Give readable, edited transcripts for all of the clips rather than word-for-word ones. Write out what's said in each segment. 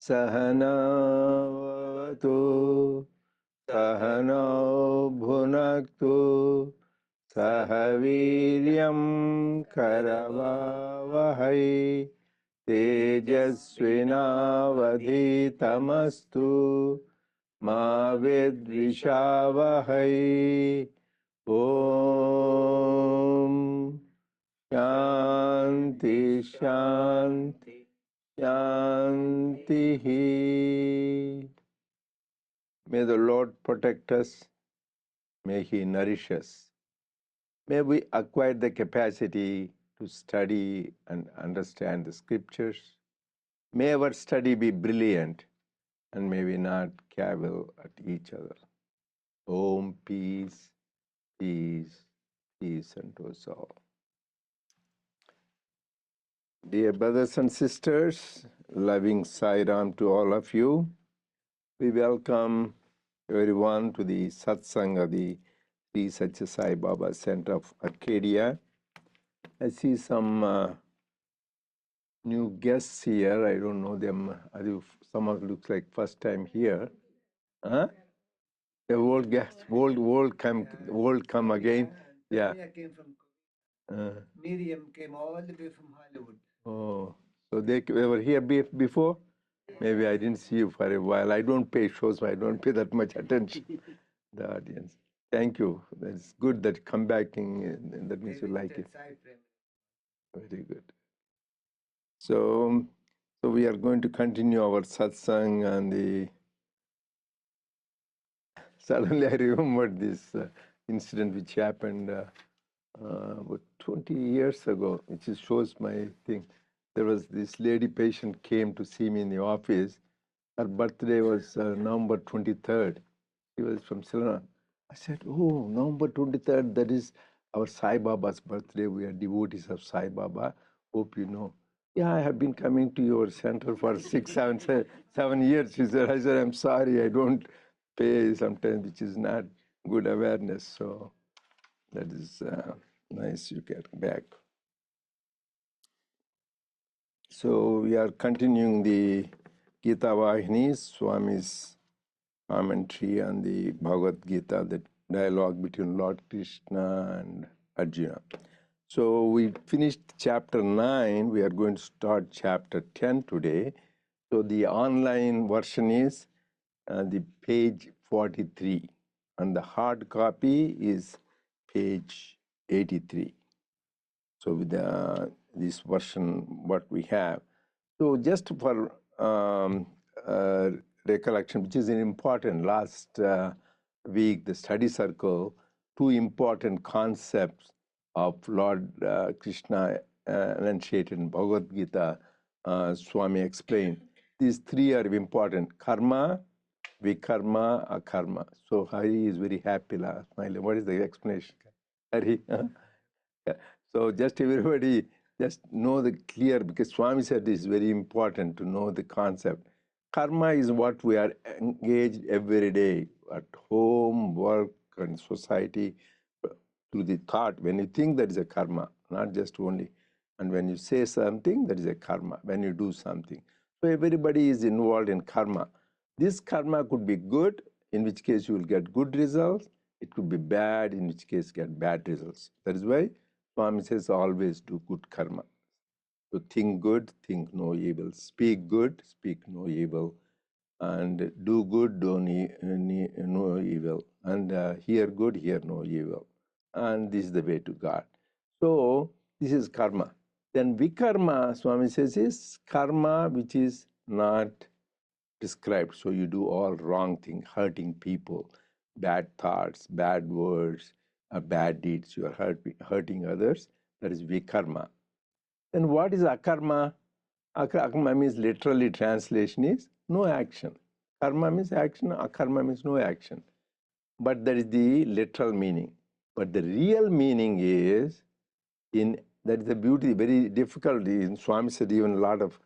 Sahanavatu Sahano Bhunaktu Sahaviryam Karavavahai Tejasvinavadhitamastu Ma Vidvishavahai Om Shanti Shanti Shanti. May the Lord protect us. May He nourish us. May we acquire the capacity to study and understand the scriptures. May our study be brilliant and may we not cavil at each other. Om, peace, peace, peace unto us all. Dear brothers and sisters, loving Sai Ram to all of you, we welcome everyone to the satsang of the Sri Sathya Sai Baba Center of Arcadia. I see some new guests here. I don't know them. Some of looks like first time here. Huh? The old guests, old come again. Yeah. Came from Miriam came all the way from Hollywood. Oh, so they were here before? Maybe I didn't see you for a while. I don't pay shows, so I don't pay that much attention. The audience. Thank you. That's good that you come back and that means you like it. Very good. So we are going to continue our satsang and suddenly I remembered this incident which happened about 20 years ago, which shows my thing. There was this lady patient came to see me in the office. Her birthday was November 23rd. She was from Sri Lanka. I said, oh, November 23rd, that is our Sai Baba's birthday. We are devotees of Sai Baba. Hope you know. Yeah, I have been coming to your center for 7 years. She said, I said, I'm sorry, I don't pay sometimes, which is not good awareness. So that is nice you get back. So we are continuing the Gita Vahini, Swami's commentary on the Bhagavad Gita, the dialogue between Lord Krishna and Arjuna. So we finished chapter 9. We are going to start chapter 10 today. So the online version is the page 43, and the hard copy is page 83. So with this version, what we have. So just for recollection, which is important, last week, the study circle, two important concepts of Lord Krishna enunciated in Bhagavad Gita, Swami explained. These three are important: karma, vikarma, akarma. So Hari is very happy, smiling. What is the explanation? Hari? Yeah. So just everybody just know the clear, because Swami said this is very important to know the concept. Karma is what we are engaged every day at home, work, and society through the thought. When you think, that is a karma, not just only. And when you say something, that is a karma, when you do something. So everybody is involved in karma. This karma could be good, in which case you will get good results. It could be bad, in which case get bad results. That is why Swami says always do good karma. So think good, think no evil. Speak good, speak no evil. And do good, do no evil. And hear good, hear no evil. And this is the way to God. So this is karma. Then vikarma, Swami says, is karma which is not prescribed. So you do all wrong things, hurting people, bad thoughts, bad words, bad deeds. You are hurting others. That is vikarma. Then what is akarma? Akarma means, literally translation is no action. Karma means action, akarma means no action. but that is the literal meaning. But the real meaning is that is the beauty, very difficult. In Swami said even a lot of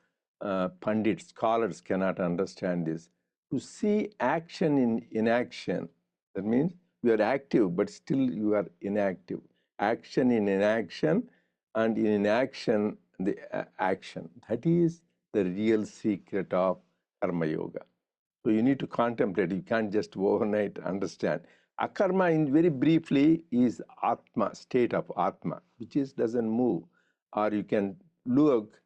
pundits, scholars cannot understand this. To see action in inaction, that means you are active, but still you are inactive. Action in inaction, and in inaction, the action. That is the real secret of Karma Yoga. So you need to contemplate. You can't just overnight understand. Akarma, in very briefly, is Atma, state of Atma, which is doesn't move. Or you can look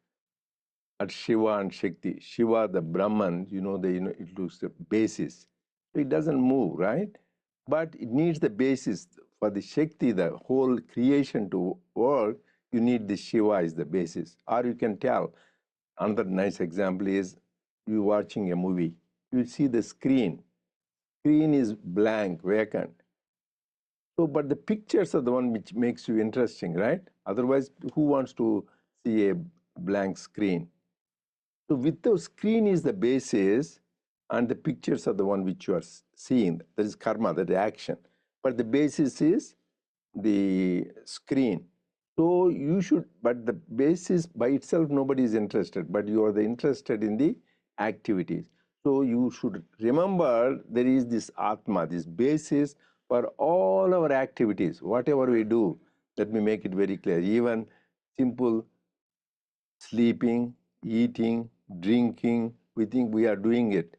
at Shiva and Shakti. Shiva, the Brahman, it looks the basis. So it doesn't move, right? But it needs the basis for the Shakti, the whole creation to work. You need the Shiva as the basis. Or you can tell. Another nice example is you watching a movie. You see the screen. Screen is blank, vacant. So, but the pictures are the one which makes you interesting, right? Otherwise, who wants to see a blank screen? So, with the screen is the basis, and the pictures are the one which you are seeing. That is karma, that is action. But the basis is the screen. So you should, but the basis by itself, nobody is interested, but you are interested in the activities. So you should remember there is this Atma, this basis for all our activities, whatever we do. Let me make it very clear. Even simple sleeping, eating, drinking, we think we are doing it.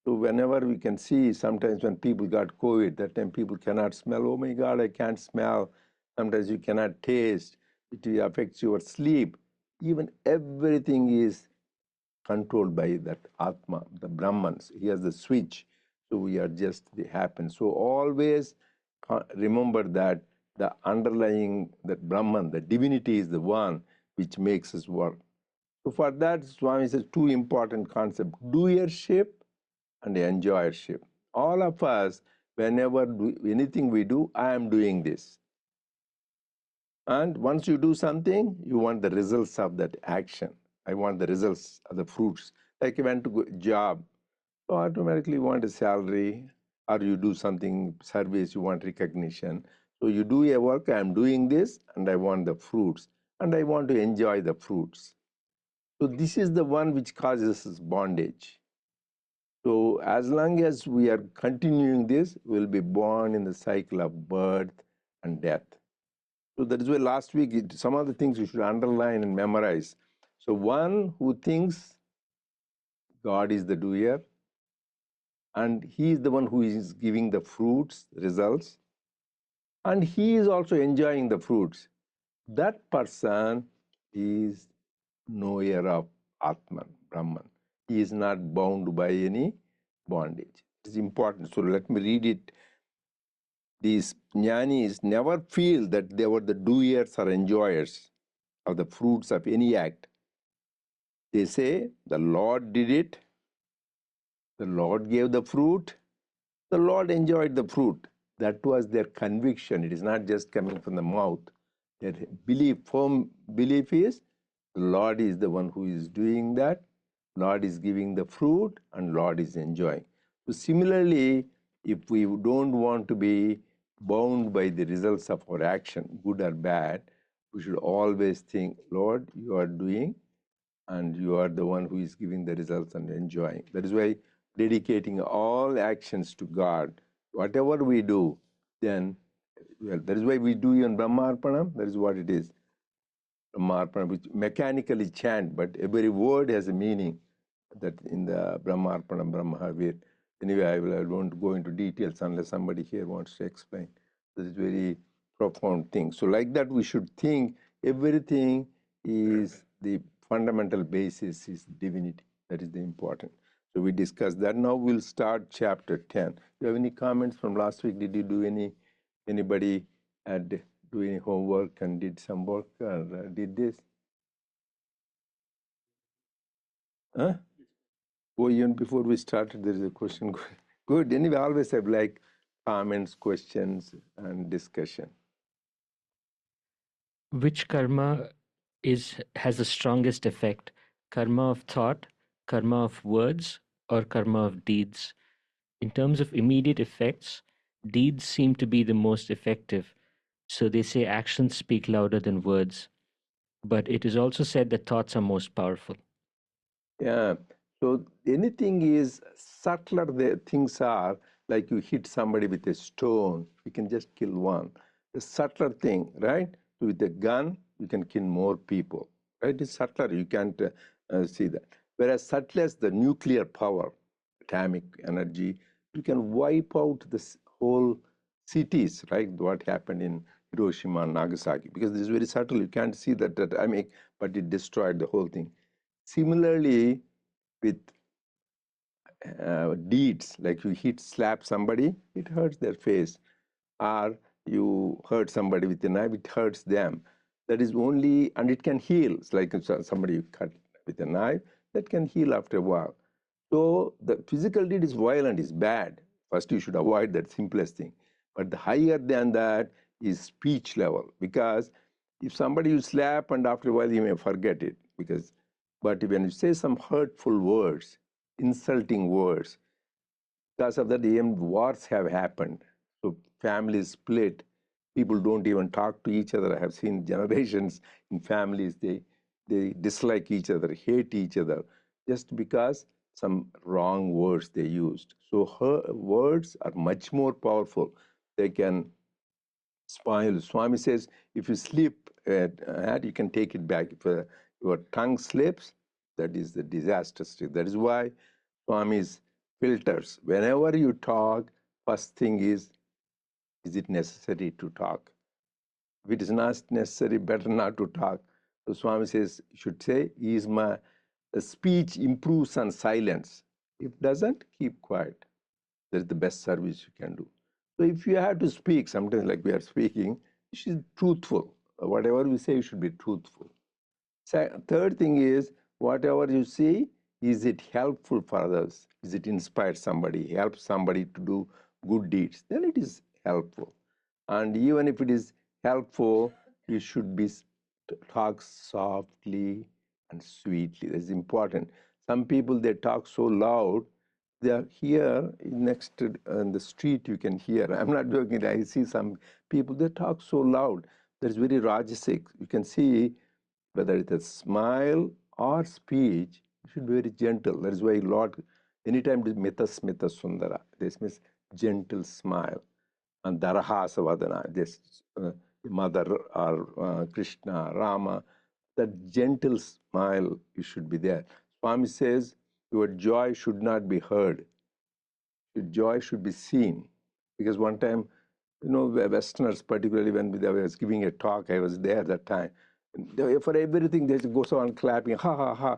So whenever we can see, sometimes when people got COVID, that time people cannot smell. Oh my God, I can't smell. Sometimes you cannot taste. It affects your sleep. Even everything is controlled by that Atma, the Brahmans. He has the switch. So we are just the happen. So always remember that the underlying, that Brahman, the divinity is the one which makes us work. So for that, Swami says two important concepts, doership and enjoyership. All of us, whenever anything we do, I am doing this. And once you do something, you want the results of that action. I want the results of the fruits. Like you went to job, so automatically you want a salary, or you do something, service, you want recognition. So you do a work, I am doing this, and I want the fruits, and I want to enjoy the fruits. So this is the one which causes us bondage. So as long as we are continuing this, we'll be born in the cycle of birth and death. So that is why last week, some of the things you should underline and memorize. So one who thinks God is the doer, and he is the one who is giving the fruits, results, and he is also enjoying the fruits. That person is knower of Atman, Brahman. He is not bound by any bondage. It's important. So let me read it. These jnanis never feel that they were the doers or enjoyers of the fruits of any act. They say, the Lord did it, the Lord gave the fruit, the Lord enjoyed the fruit. That was their conviction. It is not just coming from the mouth. Their belief, firm belief is, the Lord is the one who is doing that, Lord is giving the fruit, and Lord is enjoying. So similarly, if we don't want to be bound by the results of our action, good or bad, we should always think, Lord, you are doing, and you are the one who is giving the results and enjoying. That is why dedicating all actions to God, whatever we do, then, well, that is why we do in Brahmarpanam, that is what it is. Brahmarpanam, which mechanically chant, but every word has a meaning that in the Brahmarpanam, Brahmahavir. Anyway, I won't go into details unless somebody here wants to explain. This is very profound thing. So like that, we should think everything is the fundamental basis is divinity. That is the important. So we discussed that. Now we'll start chapter 10. You have any comments from last week? Did you do anybody had do any homework and did some work or did this? Huh? Oh, even before we started, there is a question. Good. Anyway, I always have like comments, questions, and discussion. Which karma has the strongest effect? Karma of thought, karma of words, or karma of deeds? In terms of immediate effects, Deeds seem to be the most effective. So they say actions speak louder than words. But it is also said that thoughts are most powerful. Yeah. So anything is subtler the things are, like you hit somebody with a stone, you can just kill one. The subtler thing, right? With a gun, you can kill more people, right? It's subtler, you can't see that. Whereas subtler is the nuclear power, atomic energy, you can wipe out this whole cities, right? What happened in Hiroshima and Nagasaki, because this is very subtle, you can't see that atomic, but it destroyed the whole thing. Similarly, with deeds, like you slap somebody, it hurts their face, or you hurt somebody with a knife, it hurts them. That is only, and it can heal. It's like somebody you cut with a knife, that can heal after a while. So the physical deed is violent, is bad. First, you should avoid that simplest thing. But the higher than that is speech level, because if somebody you slap and after a while you may forget it, because but when you say some hurtful words, insulting words, because of that, even wars have happened. So families split. People don't even talk to each other. I have seen generations in families, they dislike each other, hate each other, just because some wrong words they used. So her words are much more powerful. They can spoil. Swami says, if you slip you can take it back. If your tongue slips, that is the disastrous thing. That is why Swami's filters. Whenever you talk, first thing is it necessary to talk? If it is not necessary, better not to talk. So Swami says, you should say, is my the speech improves on silence. If doesn't, keep quiet. That's the best service you can do. So if you have to speak, sometimes like we are speaking, you should be truthful. Whatever we say, you should be truthful. Third thing is, whatever you see, is it helpful for others? Is it inspire somebody, help somebody to do good deeds? Then it is helpful. And even if it is helpful, you should be talk softly and sweetly. That's important. Some people, they talk so loud, they are here next to on the street, you can hear. I'm not joking. I see some people, they talk so loud. That's very rajasic. You can see whether it's a smile or speech, you should be very gentle. That is why Lord, anytime it is mita smita sundara, this means gentle smile. And darahasa vadana, this mother or Krishna, Rama, that gentle smile, you should be there. Swami says, your joy should not be heard. Your joy should be seen. Because one time, Westerners, particularly when I was giving a talk, I was there that time. For everything, they go on clapping, ha ha ha.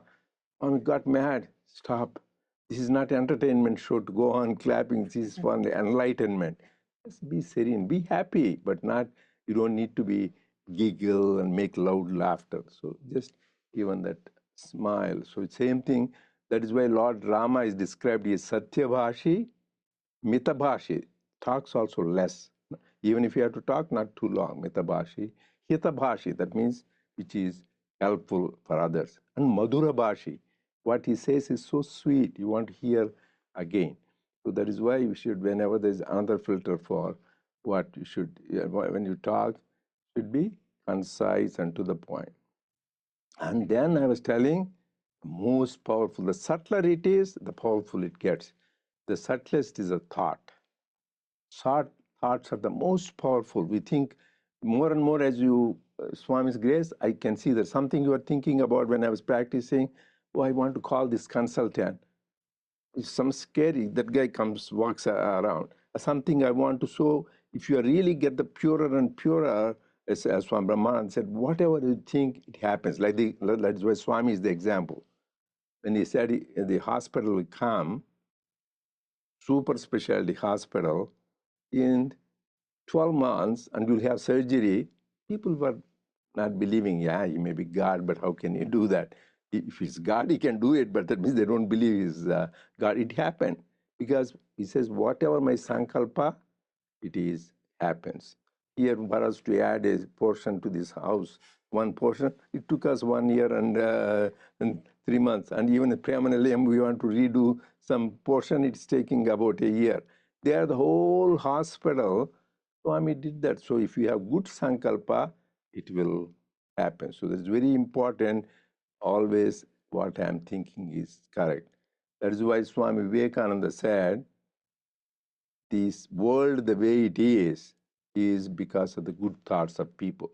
I got mad. Stop. This is not entertainment show to go on clapping. This is for enlightenment. Just be serene, be happy, but not, you don't need to be giggle and make loud laughter. So just even that smile. So same thing. That is why Lord Rama is described as Satyabhashi, Mitabhashi, talks also less. Even if you have to talk, not too long. Mitabhashi. Hitabhashi, that means which is helpful for others. And Madhurabhashi, what he says is so sweet, you want to hear again. So that is why you should, whenever there's another filter for what you should, when you talk, should be concise and to the point. And then I was telling, most powerful, the subtler it is, the powerful it gets. The subtlest is a thought. Thoughts are the most powerful. We think more and more as you, Swami's grace, I can see that something you are thinking about when I was practicing, oh, I want to call this consultant. It's some scary, that guy comes, walks around. Something I want to show, if you really get the purer and purer, as Swami Brahmanand said, whatever you think, it happens. That's why Swami is the example. When he said the hospital will come, super specialty hospital, in 12 months and you'll have surgery, people were not believing, yeah, he may be God, but how can he do that? If he's God, he can do it, but that means they don't believe he's God. It happened because he says, whatever my sankalpa, it is happens. Here, for us to add a portion to this house, one portion, it took us 1 year and 3 months. And even in Premanalayam, we want to redo some portion, it's taking about a year. They are the whole hospital. Swami did that. So if you have good sankalpa, it will happen. So that's very important. Always what I'm thinking is correct. That is why Swami Vivekananda said, this world the way it is because of the good thoughts of people.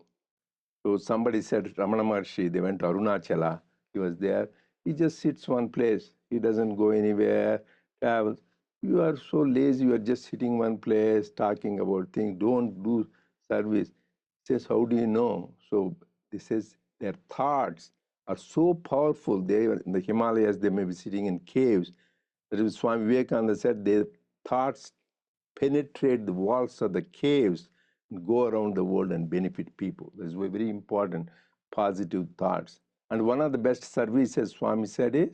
So somebody said Ramana Maharshi, they went to Arunachala, he was there. He just sits one place. He doesn't go anywhere, travels. You are so lazy, you are just sitting one place, talking about things. Don't do service. He says, how do you know? So this says their thoughts are so powerful. They in the Himalayas, they may be sitting in caves. That is Swami Vivekananda said their thoughts penetrate the walls of the caves and go around the world and benefit people. That's very important, positive thoughts. And one of the best services, Swami said, is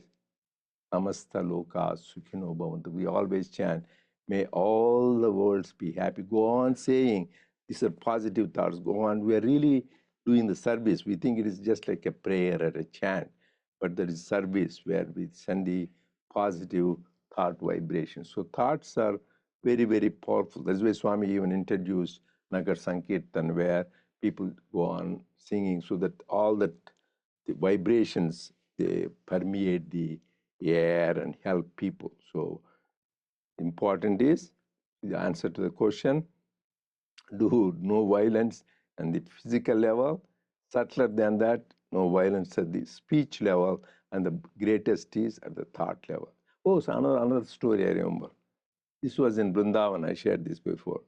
Samasta Loka Sukhino Bhavantu. We always chant, may all the worlds be happy. Go on saying, these are positive thoughts. Go on. We are really doing the service. We think it is just like a prayer or a chant, but there is service where we send the positive thought vibrations. So thoughts are very, very powerful. That's why Swami even introduced Nagar Sankirtan, where people go on singing so that all that the vibrations, they permeate the air and help people. So important is the answer to the question, do no violence on the physical level, subtler than that, no violence at the speech level, and the greatest is at the thought level. Oh, so another story I remember. This was in Vrindavan, I shared this before.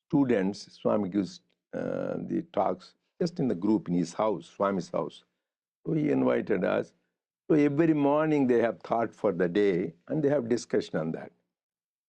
Students, Swami gives the talks just in the group in his house, Swami's house. So he invited us. So every morning they have thought for the day and they have discussion on that.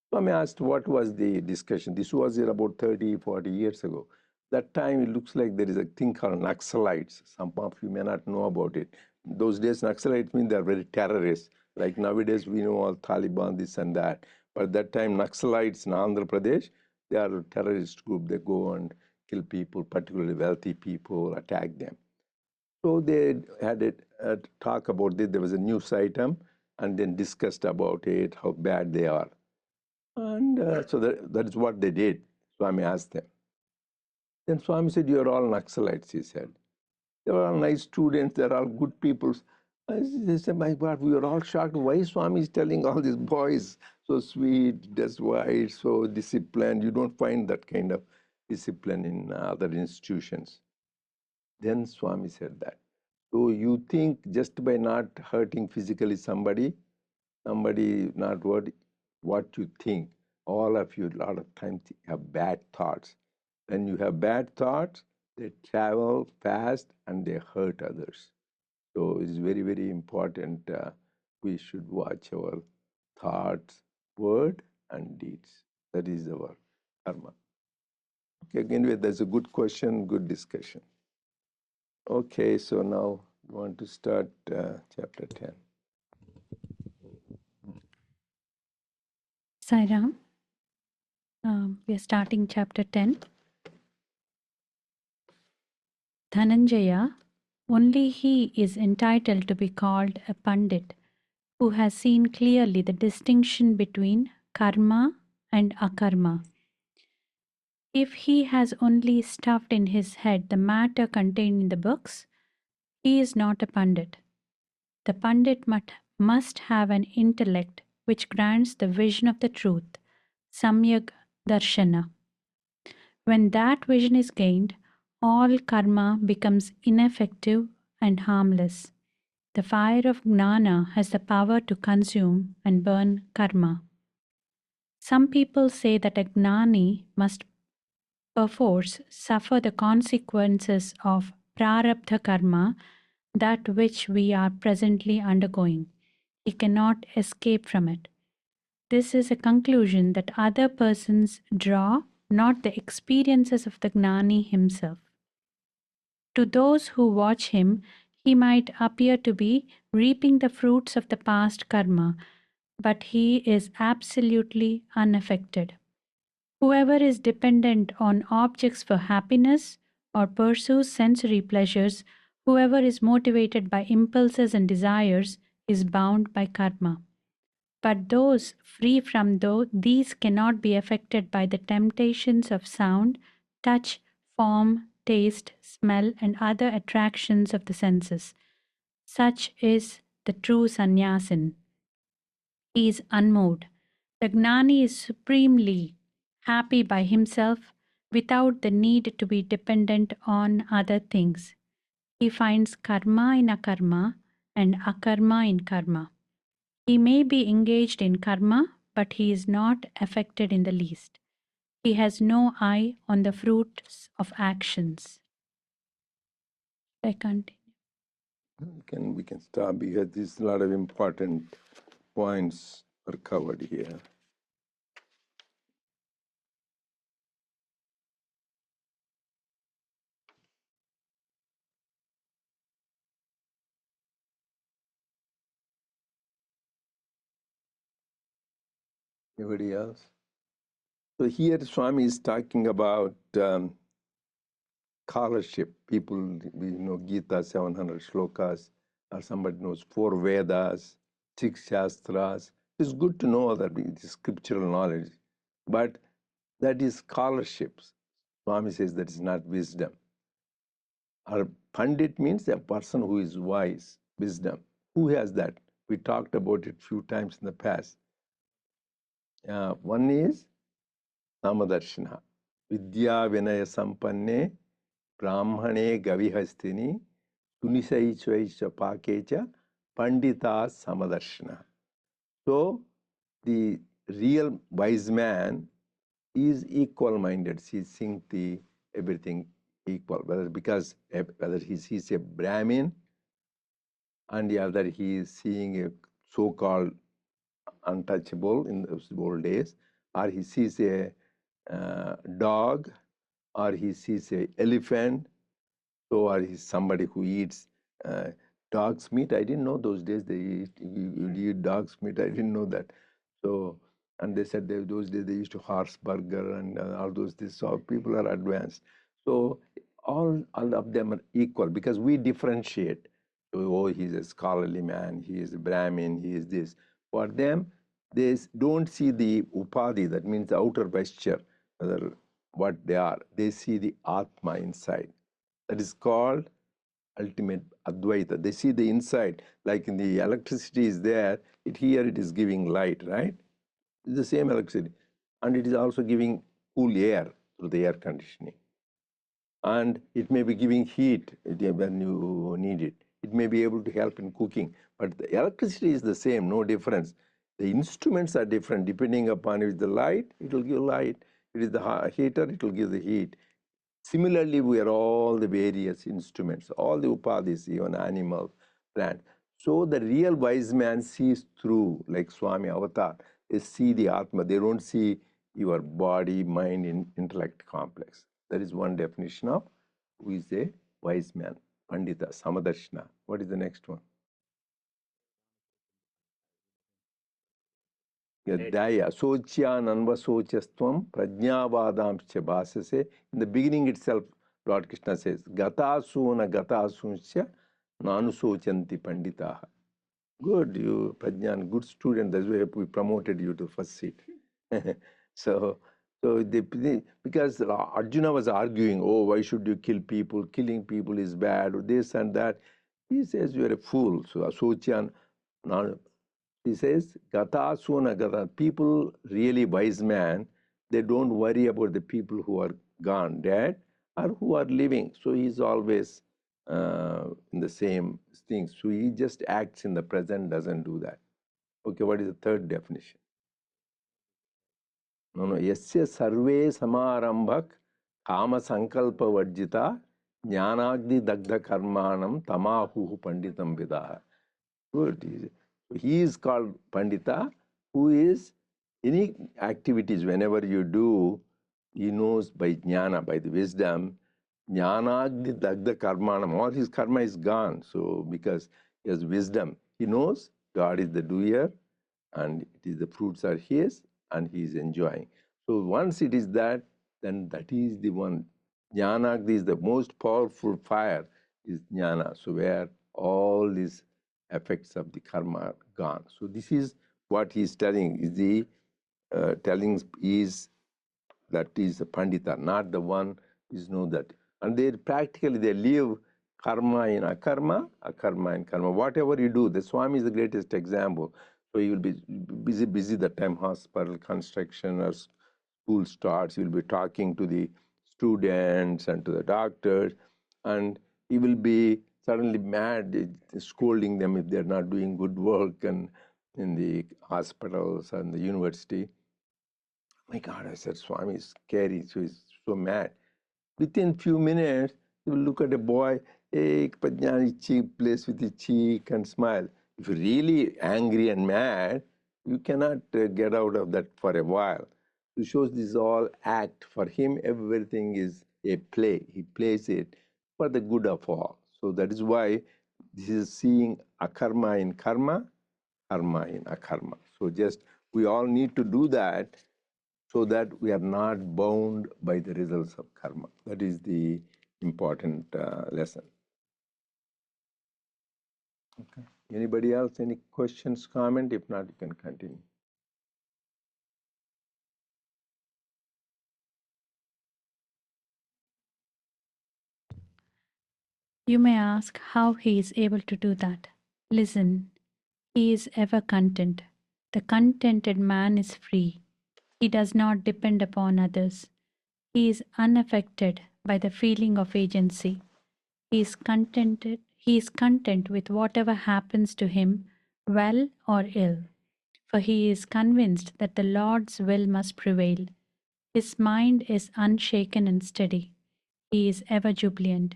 Swami asked what was the discussion. This was about 30, 40 years ago. That time it looks like there is a thing called Naxalites. Some of you may not know about it. Those days Naxalites mean they are very terrorists. Like nowadays we know all Taliban, this and that. But that time Naxalites in Andhra Pradesh, they are a terrorist group. They go and kill people, particularly wealthy people, attack them. So they had a talk about this. There was a news item and then discussed about it, how bad they are. And so that is what they did. Swami asked them. Then Swami said, you are all Naxalites, he said. They were all nice students, they're all good people. They said, my God, we were all shocked. Why Swami is telling all these boys so sweet, just white, so disciplined? You don't find that kind of discipline in other institutions. Then Swami said that. So you think just by not hurting physically somebody not what you think. All of you, a lot of times, have bad thoughts. When you have bad thoughts, they travel fast and they hurt others. So it's very, very important. We should watch our thoughts, word, and deeds. That is our karma. Okay, anyway, that's a good question, good discussion. Okay, so now we want to start chapter 10. Sairam, we are starting chapter 10. Dhananjaya, only he is entitled to be called a Pandit who has seen clearly the distinction between karma and akarma. If he has only stuffed in his head the matter contained in the books, he is not a Pandit. The Pandit must have an intellect which grants the vision of the truth, Samyak Darshana. When that vision is gained, all karma becomes ineffective and harmless. The fire of gnana has the power to consume and burn karma. Some people say that a gnani must perforce suffer the consequences of prarabdha karma, that which we are presently undergoing. He cannot escape from it. This is a conclusion that other persons draw, not the experiences of the gnani himself. To those who watch him, he might appear to be reaping the fruits of the past karma, but he is absolutely unaffected. Whoever is dependent on objects for happiness or pursues sensory pleasures, whoever is motivated by impulses and desires, is bound by karma. But those free from these cannot be affected by the temptations of sound, touch, form, taste, smell, and other attractions of the senses. Such is the true sannyasin. He is unmoved. The gnani is supremely happy by himself without the need to be dependent on other things. He finds karma in akarma and akarma in karma. He may be engaged in karma, but he is not affected in the least. He has no eye on the fruits of actions. I continue. We can stop because there's a lot of important points are covered here. Anybody else? So here Swami is talking about scholarship. People, we know Gita, 700 shlokas, or somebody knows 4 Vedas, 6 Shastras. It's good to know that it is scriptural knowledge, but that is scholarships. Swami says that is not wisdom. Or Pandit means a person who is wise, wisdom. Who has that? We talked about it a few times in the past. One is Samadarshina. Vidya Vinaya Sampanne Brahmane Gavihastini Tunisaichvaisha Pakecha Pandita Samadarshana. So the real wise man is equal-minded. He thinks the everything equal, whether he sees a Brahmin and the other he is seeing a so-called untouchable in those old days, or he sees a dog, or he sees a elephant, so or he's somebody who eats dog's meat. I didn't know those days you eat dog's meat. I didn't know that. So, and they said those days they used to horse burger and all those things. So people are advanced. So all of them are equal because we differentiate. So, oh, he's a scholarly man. He is a Brahmin. He is this. For them, they don't see the upadhi. That means the outer vesture, whether what they are. They see the atma inside. That is called ultimate Advaita. They see the inside, like in the electricity is there, here it is giving light, right? It's the same electricity. And it is also giving cool air through the air conditioning. And it may be giving heat when you need it. It may be able to help in cooking. But the electricity is the same, no difference. The instruments are different depending upon if it's the light, it will give light. If it is the heater, it will give the heat. Similarly, we are all the various instruments, all the upadhis, even animal, plant. So the real wise man sees through, like Swami Avatar, they see the Atma. They don't see your body, mind, intellect complex. That is one definition of who is a wise man, Pandita, Samadarshana. What is the next one? Daya, Sochya Nanva Sochastvam Prajnavadamscha Bhasase. In the beginning itself, Lord Krishna says, Gatasuna Gatasuncha Nanu Sochanti Panditaha. Good, you Prajnan, good student. That's why we promoted you to first seat. so because Arjuna was arguing, oh, why should you kill people? Killing people is bad, or this and that. He says, you are a fool. So Asochan, he says, Gata Suna Gata. People, really wise man, they don't worry about the people who are gone, dead, or who are living. So he's always in the same thing. So he just acts in the present, doesn't do that. Okay, what is the third definition? No, Yasya sarve samarambhak kama sankalpa vajjita jnanagni dagdha karmanam tamahu panditam vidaha. Good. He is called Pandita, who is any activities, whenever you do, he knows by jnana, by the wisdom, jnanagni dagdha karmanam, all his karma is gone. So, because he has wisdom, he knows God is the doer and it is the fruits are his and he is enjoying. So, once it is that, then that is the one. Jnanagni is the most powerful fire, is jnana. So, where all these effects of the karma are gone. So this is what he's telling is the telling is that is the Pandita, not the one is know that. And they practically they live karma in akarma, akarma in karma. Whatever you do, the Swami is the greatest example. So you will be busy the time hospital construction or school starts. You will be talking to the students and to the doctors, and he will be suddenly mad, scolding them if they're not doing good work and in the hospitals and the university. My God, I said, Swami is scary, so he's so mad. Within few minutes, you will look at a boy, hey, Pajnani cheek, plays with his cheek and smile. If you're really angry and mad, you cannot get out of that for a while. It shows this all act. For him, everything is a play. He plays it for the good of all. So that is why this is seeing akarma in karma, karma in akarma. So just we all need to do that so that we are not bound by the results of karma. That is the important lesson. Okay. Anybody else? Any questions, comment? If not, you can continue. You may ask how he is able to do that. Listen, he is ever content. The contented man is free. He does not depend upon others. He is unaffected by the feeling of agency. He is contented. He is content with whatever happens to him, well or ill, for he is convinced that the Lord's will must prevail. His mind is unshaken and steady. He is ever jubilant.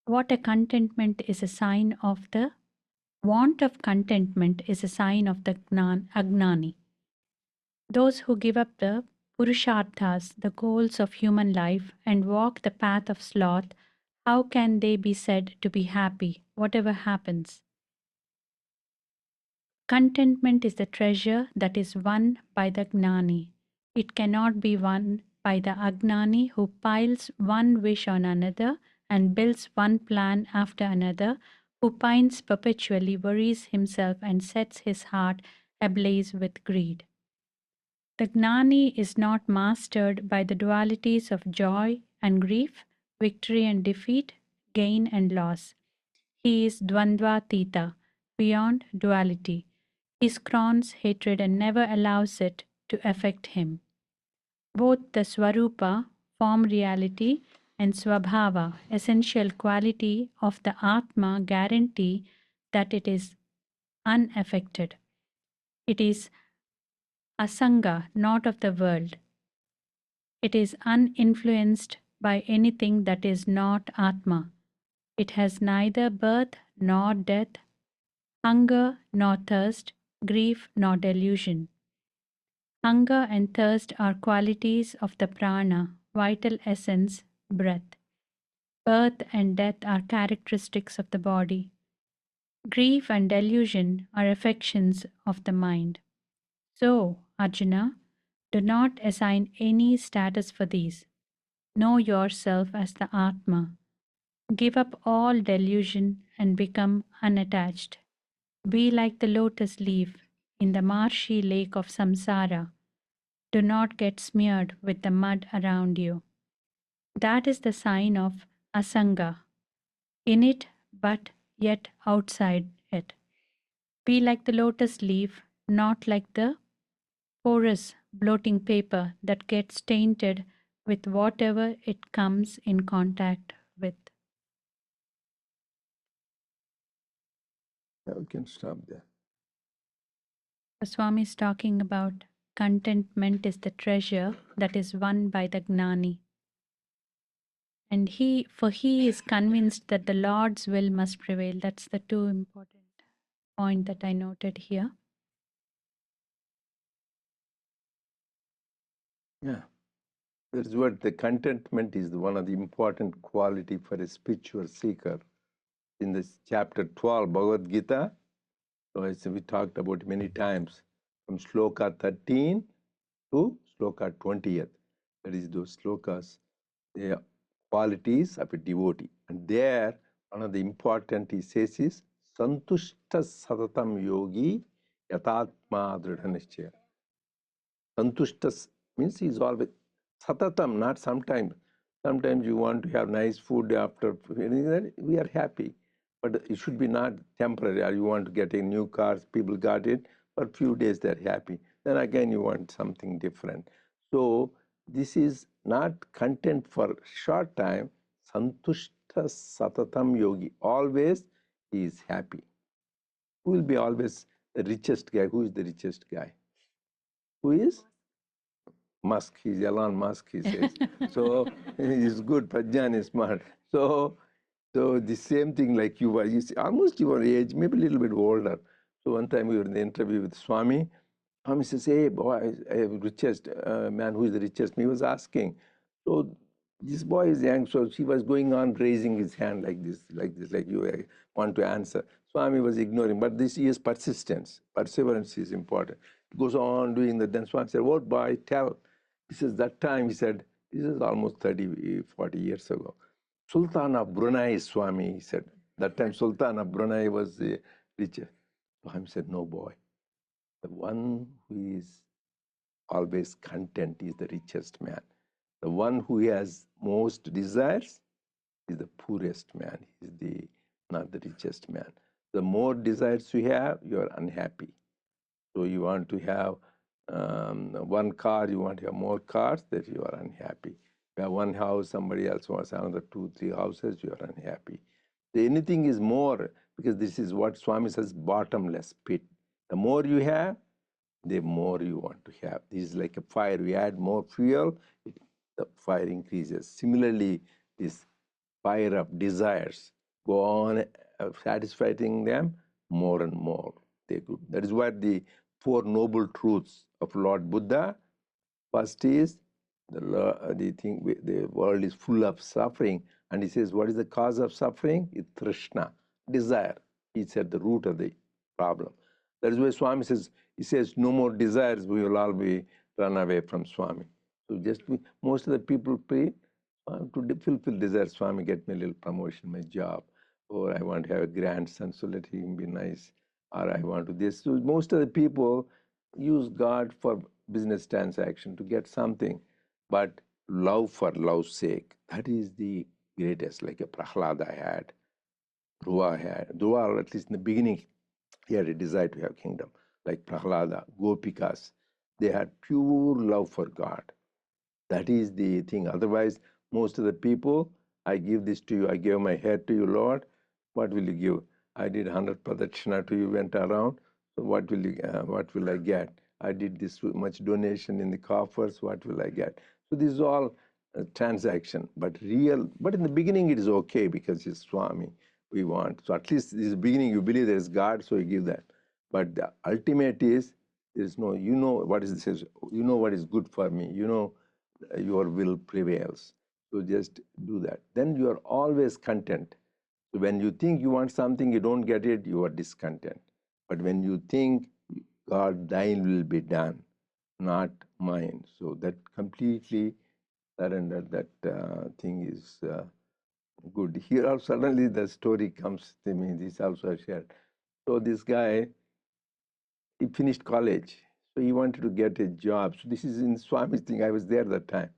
What a contentment is a sign of the want of contentment is a sign of the agnani. Those who give up the purusharthas, the goals of human life, and walk the path of sloth, how can they be said to be happy, whatever happens? Contentment is the treasure that is won by the gnani. It cannot be won by the agnani who piles one wish on another and builds one plan after another, who pines perpetually, worries himself, and sets his heart ablaze with greed. The gnani is not mastered by the dualities of joy and grief, victory and defeat, gain and loss. He is dvandvatita, beyond duality. He scorns hatred and never allows it to affect him. Both the Swarupa, form reality, and Swabhava, essential quality of the Atma, guarantee that it is unaffected. It is asanga, not of the world. It is uninfluenced by anything that is not Atma. It has neither birth nor death, hunger nor thirst, grief nor delusion. Hunger and thirst are qualities of the prana, vital essence, breath. Birth and death are characteristics of the body. Grief and delusion are affections of the mind. So, Arjuna, do not assign any status for these. Know yourself as the Atma. Give up all delusion and become unattached. Be like the lotus leaf in the marshy lake of samsara. Do not get smeared with the mud around you. That is the sign of asanga, in it but yet outside it. Be like the lotus leaf, not like the porous bloating paper that gets tainted with whatever it comes in contact with. Yeah, we can stop there. The Swami is talking about contentment is the treasure that is won by the gnani. And he is convinced that the Lord's will must prevail. That's the two important point that I noted here. Yeah, that is what the contentment is one of the important quality for a spiritual seeker. In this chapter 12, Bhagavad Gita, so as we talked about many times, from sloka 13 to sloka 20th. That is those slokas, they are qualities of a devotee. And there, one of the important he says is, Santushta Satatam Yogi yatatma dridhanishchaya. Santushtas means he is always satatam, not sometimes. Sometimes you want to have nice food after we are happy, but it should be not temporary. Or you want to get a new car, people got it for a few days, they're happy. Then again you want something different. So this is not content for short time. Santushta satatam yogi. Always he is happy. Who will be always the richest guy? Who is the richest guy? Who is? Musk, he's Elon Musk, he says. So he's good, Prajnan is smart. So the same thing like you were, almost your age, maybe a little bit older. So one time we were in the interview with Swami. Swami says, hey, boy, I have richest man, who is the richest? He was asking. So this boy is young, so he was going on raising his hand like this, like you want to answer. Swami was ignoring, but this is persistence. Perseverance is important. He goes on doing that. Then Swami said, what boy, tell. He says, that time, he said, this is almost 30, 40 years ago. Sultan of Brunei, Swami, he said. That time, Sultan of Brunei was the richest. Swami said, no, boy. The one who is always content is the richest man. The one who has most desires is the poorest man. He is not the richest man. The more desires you have, you are unhappy. So you want to have one car, you want to have more cars, that you are unhappy. You have one house, somebody else wants another 2, 3 houses, you are unhappy. So anything is more, because this is what Swami says, bottomless pit. The more you have, the more you want to have. This is like a fire. We add more fuel, the fire increases. Similarly, this fire of desires go on satisfying them more and more. They go. That is what the 4 noble truths of Lord Buddha. First is the world is full of suffering, and he says, what is the cause of suffering? It's Trishna, desire. It's at the root of the problem. That is why Swami says, he says, no more desires, we will all be run away from Swami. So most of the people pray to fulfill desires. Swami, get me a little promotion, my job, or I want to have a grandson, so let him be nice, or I want to this. So most of the people use God for business transaction to get something, but love for love's sake, that is the greatest, like a Prahlada had, Dhruva had. Dhruva, or at least in the beginning, he had a desire to have kingdom. Like Prahlada, Gopikas, they had pure love for God. That is the thing. Otherwise, most of the people, I give this to you, I gave my head to you, Lord. What will you give? I did 100 pradakshina to you, went around. So what will I get? I did this much donation in the coffers. What will I get? So this is all a transaction, but in the beginning it is okay because it's Swami we want. So at least this beginning you believe there is God, so you give that. But the ultimate is there is no. You know what is this? You know what is good for me. You know your will prevails. So just do that. Then you are always content. So when you think you want something, you don't get it, you are discontent. But when you think, God, thine will be done, not mine. So that completely surrender, that thing is good. Here also suddenly the story comes to me, this also I shared. So this guy, he finished college. So he wanted to get a job. So this is in Swami's thing. I was there that time.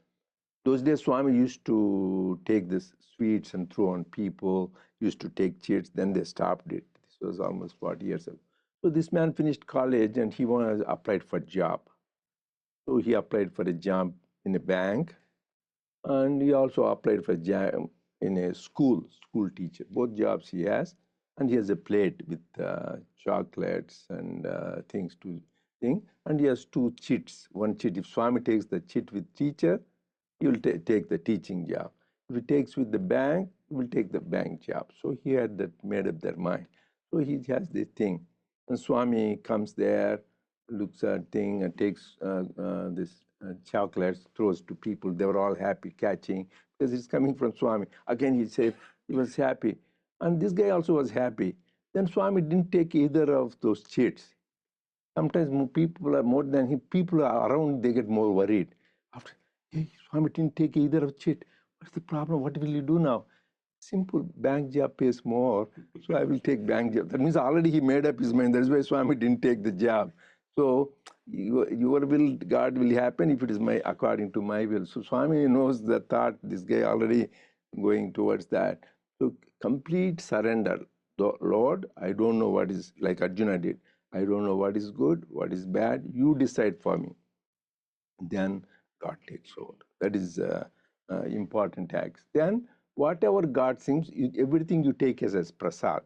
Those days, Swami used to take this sweets and throw on people, used to take cheats, then they stopped it. This was almost 40 years ago. So this man finished college and he applied for a job. So he applied for a job in a bank, and he also applied for a job in a school teacher. Both jobs he has, and he has a plate with chocolates and things to thing, and he has 2 chits. One chit, if Swami takes the chit with teacher, he will take the teaching job. If he takes with the bank, he will take the bank job. So he had that made up their mind. So he has this thing. And Swami comes there, looks at thing and takes this chocolates, throws to people. They were all happy catching because it's coming from Swami. Again, he said he was happy. And this guy also was happy. Then Swami didn't take either of those chits. Sometimes people are more than him. People are around, they get more worried. After, hey, Swami didn't take either of chit. What's the problem? What will you do now? Simple, bank job pays more, so I will take bank job. That means already he made up his mind. That's why Swami didn't take the job. So your will, God will happen if it is according to my will. So Swami knows the thought, this guy already going towards that. So complete surrender. Lord, I don't know what is, like Arjuna did. I don't know what is good, what is bad. You decide for me. Then God takes over. That is important acts. Then whatever God seems, everything you take as prasad,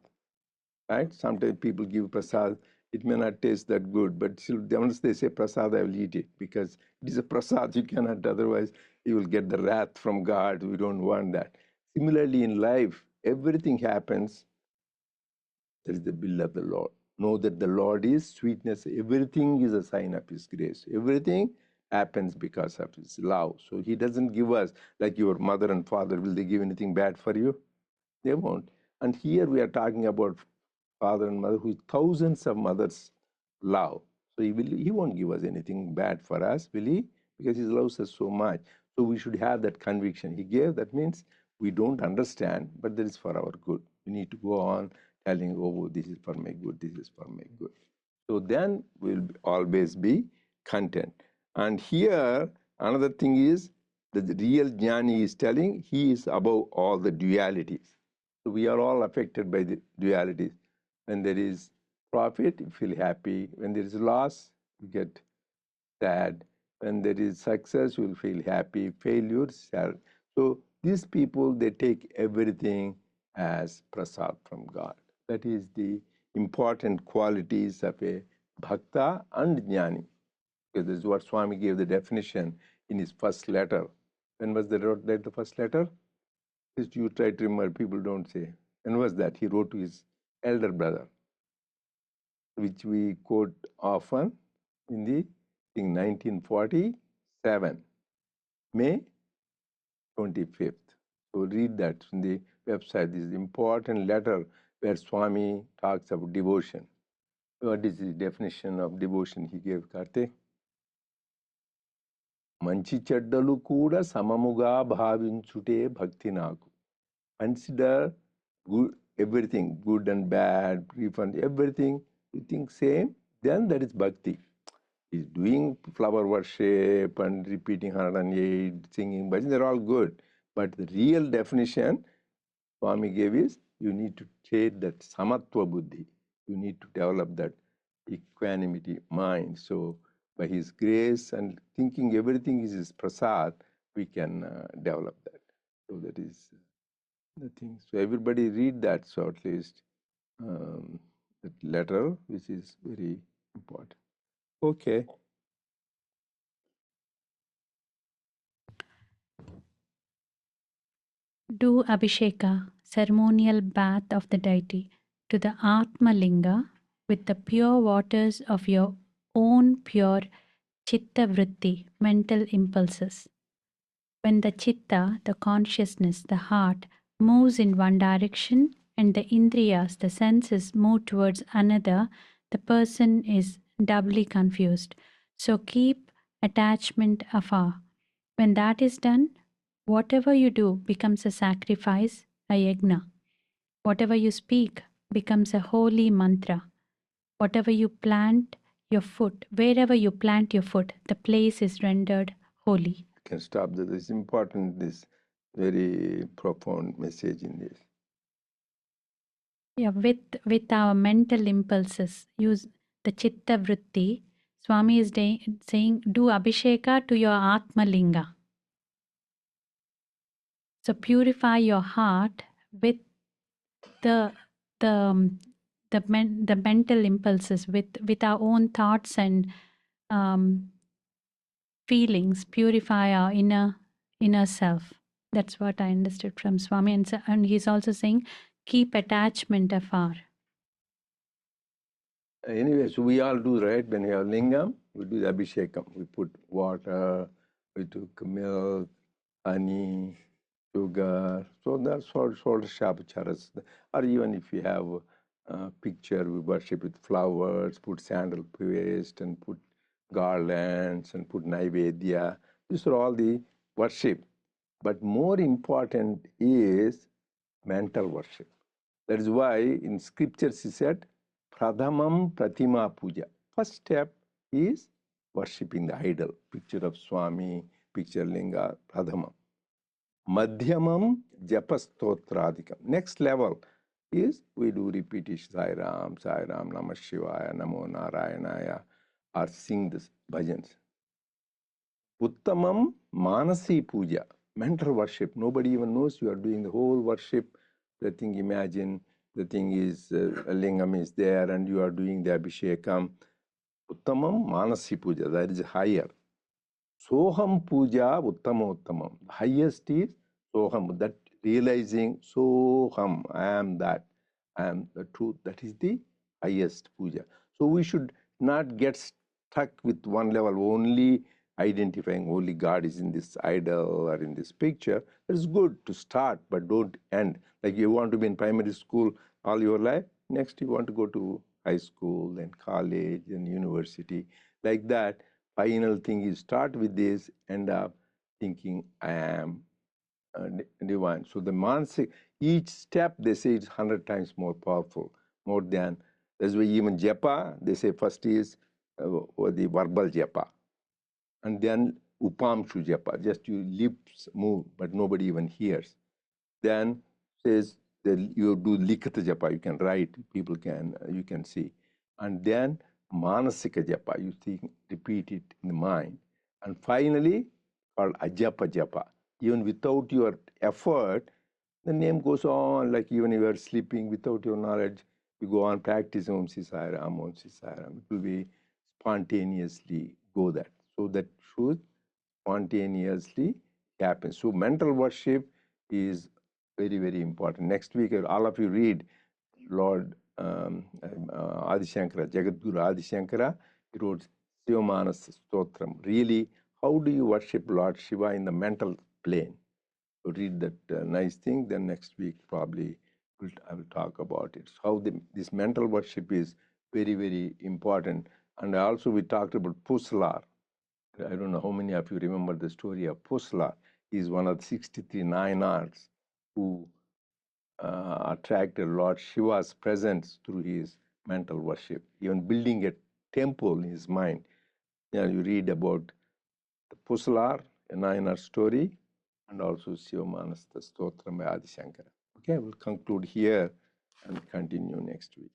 right? Sometimes people give prasad, it may not taste that good, but still, once they say prasad, I will eat it because it is a prasad. You cannot, otherwise you will get the wrath from God. We don't want that. Similarly, in life, everything happens. That is the will of the Lord. Know that the Lord is sweetness. Everything is a sign of His grace. Everything happens because of His love. So He doesn't give us, like your mother and father, will they give anything bad for you? They won't. And here we are talking about father and mother who thousands of mothers love. So he won't give us anything bad for us, will He? Because He loves us so much. So we should have that conviction. He gave, that means we don't understand, but that is for our good. We need to go on telling, oh, this is for my good, this is for my good. So then we'll always be content. And here, another thing is that the real jnani is telling he is above all the dualities. So we are all affected by the dualities. When there is profit, you feel happy. When there is loss, you get sad. When there is success, you will feel happy. Failure, sad. So these people, they take everything as prasad from God. That is the important qualities of a bhakta and jnani. Because this is what Swami gave the definition in his first letter. When was the first letter? Just you try to remember, people don't say. When was that? He wrote to his elder brother, which we quote often in the, I think, 1947, May 25th. So read that in the website. This is an important letter where Swami talks about devotion. What is the definition of devotion he gave, Karthik? మంచి చెడ్డలు కూడా సమముగా భావించుటే భక్తి నాకు. Consider good, everything, good and bad, grief and everything, you think same, then that is bhakti. He's doing flower worship and repeating 108, singing, but they're all good. But the real definition Swami gave is, you need to create that samatva buddhi. You need to develop that equanimity mind. So by His grace and thinking everything is His prasad, we can develop that. So that is the thing. So everybody read that, so at least that letter, which is very important. Okay. Do Abhisheka, ceremonial bath of the deity, to the Atma Linga with the pure waters of your own pure chitta vritti, mental impulses. When the chitta, the consciousness, the heart, moves in one direction and the indriyas, the senses, move towards another, the person is doubly confused. So keep attachment afar. When that is done, whatever you do becomes a sacrifice, a yajna. Whatever you speak becomes a holy mantra. Whatever you plant your foot, wherever you plant your foot, the place is rendered holy. Can stop this. It's important, this very profound message in this. Yeah, with our mental impulses, use the chitta vritti. Swami is saying, do abhisheka to your Atma Linga. So purify your heart with the mental impulses, with our own thoughts and feelings. Purify our inner self. That's what I understood from Swami, and he's also saying, keep attachment afar. Anyway, so we all do, right? When we have lingam, we do the abhishekam. We put water, we took milk, honey, sugar. So that's sort of shapacharas. Or even if you have a picture, we worship with flowers, put sandal paste, and put garlands, and put naivedya. These are all the worship. But more important is mental worship. That is why in scriptures he said, Pradhamam Pratima Puja. First step is worshipping the idol, picture of Swami, picture Linga, Pradhamam. Madhyamam Japastotradikam. Next level is we do repetition, Sai Ram, Namah Shivaya, Namo Narayanaya, or sing this bhajans. Uttamam Manasi Puja, mental worship. Nobody even knows you are doing the whole worship. The thing, imagine, the thing is, a lingam is there and you are doing the abhishekam. Uttamam Manasi Puja, that is higher. Soham Puja Uttamam. Highest is Soham, that realizing Soham, I am that, I am the truth. That is the highest puja. So we should not get stuck with one level, only identifying only God is in this idol or in this picture. It's good to start, but don't end. Like you want to be in primary school all your life, next you want to go to high school, then college, and university. Like that, final thing is start with this, end up thinking I am divine. So the mansik, each step they say is 100 times more powerful, more than, that's why even japa, they say first is the verbal japa, and then upamshu japa, just your lips move, but nobody even hears. Then says that you do likata japa, you can write, people can, you can see. And then manasika japa, you think, repeat it in the mind. And finally, called ajapa japa. Even without your effort, the name goes on, like even if you are sleeping without your knowledge, you go on practice Om Si Sai Ram, Om Si Sai Ram. It will be spontaneously go that. So that should spontaneously happen. So mental worship is very, very important. Next week, all of you read Lord Adi Shankara, Jagadguru Adi Shankara. He wrote Sivamanas Stotram. Really, how do you worship Lord Shiva in the mental plane? So read that nice thing. Then next week, probably, I will talk about it. So how this mental worship is very, very important. And also we talked about Puslar. I don't know how many of you remember the story of Pusla. He's one of the 63 Nayanars who attracted Lord Shiva's presence through his mental worship, even building a temple in his mind. You read about the Puslar, a Nayanar story, and also Sivamanasta Stotram by Adi Shankara. Okay, we'll conclude here and continue next week.